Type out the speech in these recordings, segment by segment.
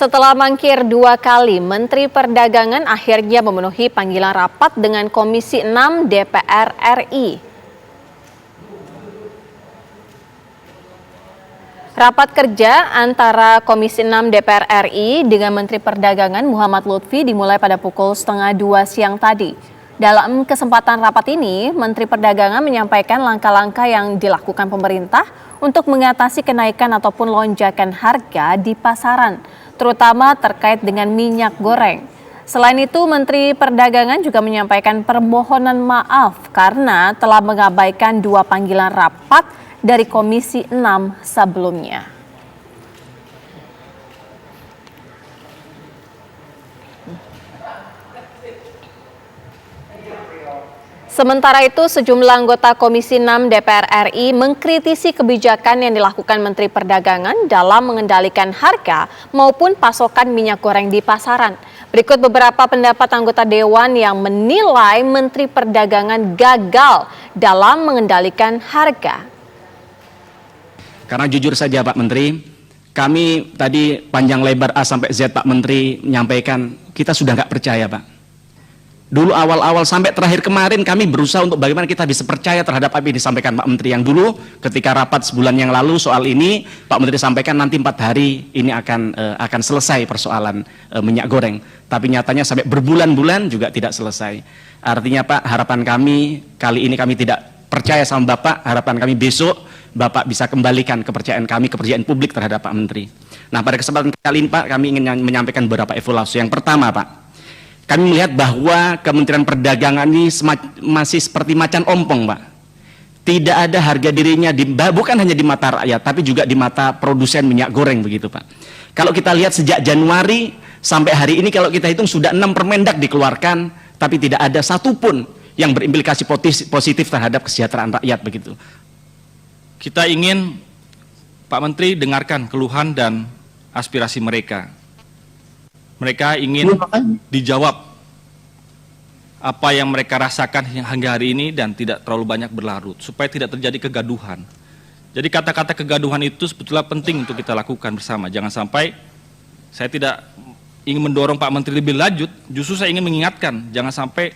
Setelah mangkir 2 kali, Menteri Perdagangan akhirnya memenuhi panggilan rapat dengan Komisi 6 DPR RI. Rapat kerja antara Komisi 6 DPR RI dengan Menteri Perdagangan Muhammad Lutfi dimulai pada pukul 1:30 siang tadi. Dalam kesempatan rapat ini, Menteri Perdagangan menyampaikan langkah-langkah yang dilakukan pemerintah untuk mengatasi kenaikan ataupun lonjakan harga di pasaran, terutama terkait dengan minyak goreng. Selain itu, Menteri Perdagangan juga menyampaikan permohonan maaf karena telah mengabaikan 2 panggilan rapat dari Komisi 6 sebelumnya. Sementara itu, sejumlah anggota Komisi 6 DPR RI mengkritisi kebijakan yang dilakukan Menteri Perdagangan dalam mengendalikan harga maupun pasokan minyak goreng di pasaran. Berikut beberapa pendapat anggota Dewan yang menilai Menteri Perdagangan gagal dalam mengendalikan harga. Karena jujur saja Pak Menteri, kami tadi panjang lebar A sampai Z Pak Menteri menyampaikan kita sudah nggak percaya Pak. Dulu awal-awal sampai terakhir kemarin kami berusaha untuk bagaimana kita bisa percaya terhadap apa yang disampaikan Pak Menteri yang dulu ketika rapat sebulan yang lalu soal ini Pak Menteri sampaikan nanti 4 hari ini akan selesai persoalan minyak goreng. Tapi nyatanya sampai berbulan-bulan juga tidak selesai. Artinya Pak, harapan kami kali ini kami tidak percaya sama Bapak, harapan kami besok Bapak bisa kembalikan kepercayaan kami, kepercayaan publik terhadap Pak Menteri. Nah, pada kesempatan kali ini Pak, kami ingin menyampaikan beberapa evaluasi. Yang pertama Pak, kami melihat bahwa Kementerian Perdagangan ini masih seperti macan ompong Pak. Tidak ada harga dirinya, bukan hanya di mata rakyat, tapi juga di mata produsen minyak goreng begitu Pak. Kalau kita lihat sejak Januari sampai hari ini, kalau kita hitung sudah 6 permendak dikeluarkan, tapi tidak ada satupun yang berimplikasi positif terhadap kesejahteraan rakyat begitu. Kita ingin Pak Menteri dengarkan keluhan dan aspirasi mereka. Mereka ingin dijawab apa yang mereka rasakan hingga hari ini dan tidak terlalu banyak berlarut, supaya tidak terjadi kegaduhan. Jadi kata-kata kegaduhan itu sebetulnya penting untuk kita lakukan bersama. Jangan sampai, saya tidak ingin mendorong Pak Menteri lebih lanjut, justru saya ingin mengingatkan, jangan sampai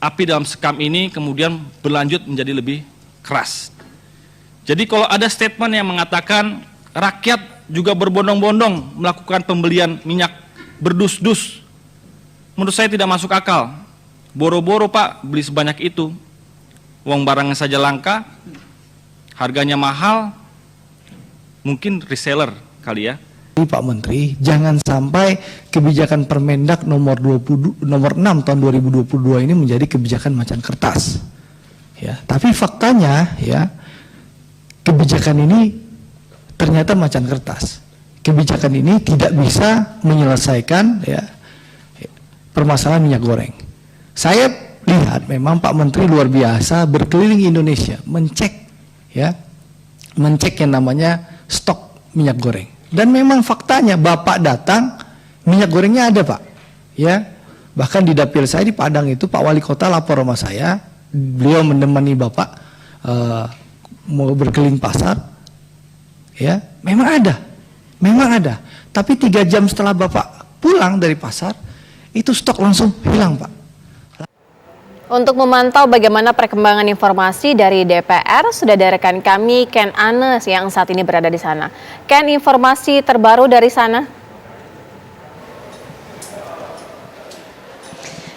api dalam sekam ini kemudian berlanjut menjadi lebih keras. Jadi kalau ada statement yang mengatakan rakyat juga berbondong-bondong melakukan pembelian minyak berdus-dus, menurut saya tidak masuk akal. Boro-boro Pak beli sebanyak itu, uang barangnya saja langka, harganya mahal, mungkin reseller kali ya. Pak Menteri, jangan sampai kebijakan Permendak nomor 6 tahun 2022 ini menjadi kebijakan macan kertas. Ya, tapi faktanya ya, kebijakan ini ternyata macan kertas. Kebijakan ini tidak bisa menyelesaikan ya, permasalahan minyak goreng. Saya lihat memang Pak Menteri luar biasa berkeliling Indonesia mencek yang namanya stok minyak goreng. Dan memang faktanya Bapak datang minyak gorengnya ada Pak. Ya, bahkan di dapil saya di Padang itu Pak Wali Kota lapor sama saya, beliau menemani Bapak mau berkeliling pasar. Ya, memang ada. Tapi 3 jam setelah Bapak pulang dari pasar, itu stok langsung hilang Pak. Untuk memantau bagaimana perkembangan informasi dari DPR, sudah ada rekan kami Ken Anes yang saat ini berada di sana. Ken, informasi terbaru dari sana?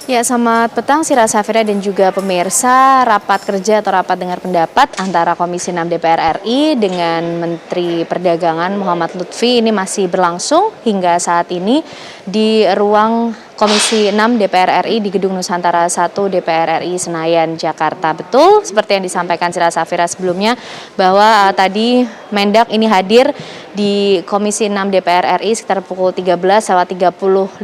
Ya, selamat petang Sira Safira dan juga pemirsa. Rapat kerja atau rapat dengar pendapat antara Komisi 6 DPR RI dengan Menteri Perdagangan Muhammad Lutfi ini masih berlangsung hingga saat ini di ruang Komisi 6 DPR RI di Gedung Nusantara 1 DPR RI Senayan, Jakarta. Betul seperti yang disampaikan Sira Safira sebelumnya bahwa tadi Mendak ini hadir di Komisi 6 DPR RI sekitar pukul 13:35.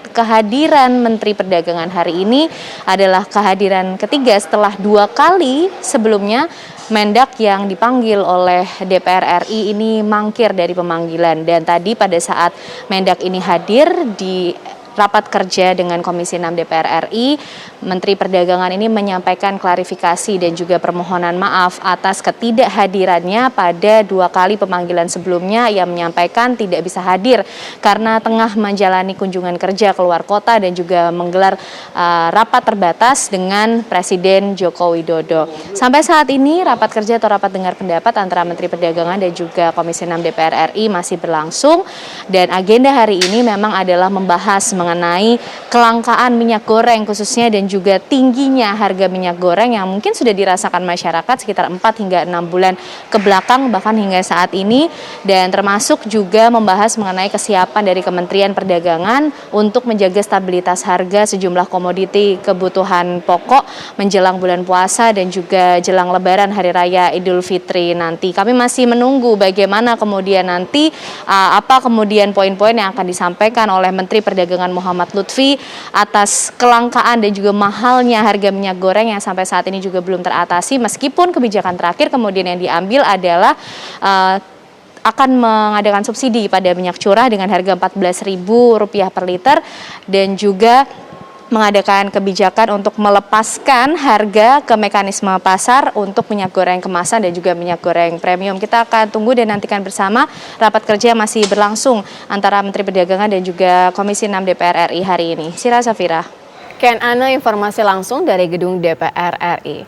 Kehadiran Menteri Perdagangan hari ini adalah kehadiran ketiga setelah 2 kali sebelumnya Mendak yang dipanggil oleh DPR RI ini mangkir dari pemanggilan. Dan tadi pada saat Mendak ini hadir di rapat kerja dengan Komisi 6 DPR RI, Menteri Perdagangan ini menyampaikan klarifikasi dan juga permohonan maaf atas ketidakhadirannya pada 2 kali pemanggilan sebelumnya. Ia menyampaikan tidak bisa hadir karena tengah menjalani kunjungan kerja keluar kota dan juga menggelar rapat terbatas dengan Presiden Joko Widodo. Sampai saat ini rapat kerja atau rapat dengar pendapat antara Menteri Perdagangan dan juga Komisi 6 DPR RI masih berlangsung, dan agenda hari ini memang adalah membahas mengenai kelangkaan minyak goreng khususnya dan juga tingginya harga minyak goreng yang mungkin sudah dirasakan masyarakat sekitar 4 hingga 6 bulan ke belakang bahkan hingga saat ini, dan termasuk juga membahas mengenai kesiapan dari Kementerian Perdagangan untuk menjaga stabilitas harga sejumlah komoditi kebutuhan pokok menjelang bulan puasa dan juga jelang Lebaran Hari Raya Idul Fitri nanti. Kami masih menunggu bagaimana kemudian nanti apa kemudian poin-poin yang akan disampaikan oleh Menteri Perdagangan Muhammad Lutfi atas kelangkaan dan juga mahalnya harga minyak goreng yang sampai saat ini juga belum teratasi, meskipun kebijakan terakhir kemudian yang diambil adalah akan mengadakan subsidi pada minyak curah dengan harga Rp14.000 per liter dan juga mengadakan kebijakan untuk melepaskan harga ke mekanisme pasar untuk minyak goreng kemasan dan juga minyak goreng premium. Kita akan tunggu dan nantikan bersama. Rapat kerja masih berlangsung antara Menteri Perdagangan dan juga Komisi 6 DPR RI hari ini. Sira Safira. Ken Ana, informasi langsung dari gedung DPR RI.